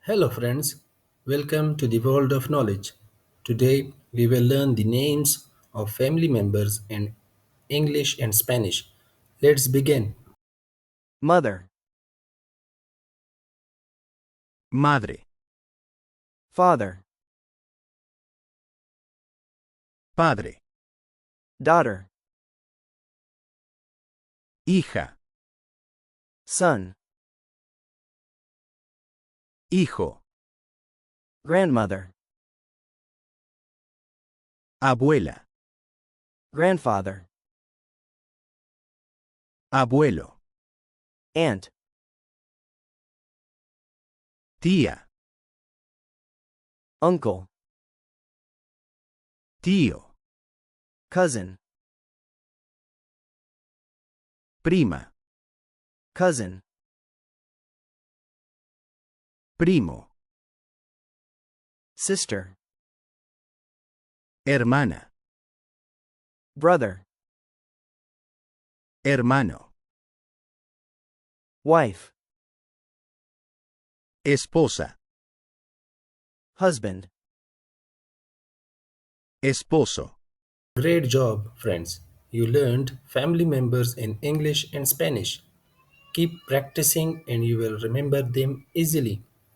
Hello, friends. Welcome to the world of knowledge. Today, we will learn the names of family members in English and Spanish. Let's begin. Mother, Madre, father, padre, daughter, hija, son, hijo, grandmother, abuela, grandfather, abuelo, aunt, tía, uncle, tío, cousin, prima, cousin, primo, sister, hermana, brother, hermano, wife, esposa, husband. esposo. Great job, friends. You learned family members in English and Spanish. Keep practicing and you will remember them easily.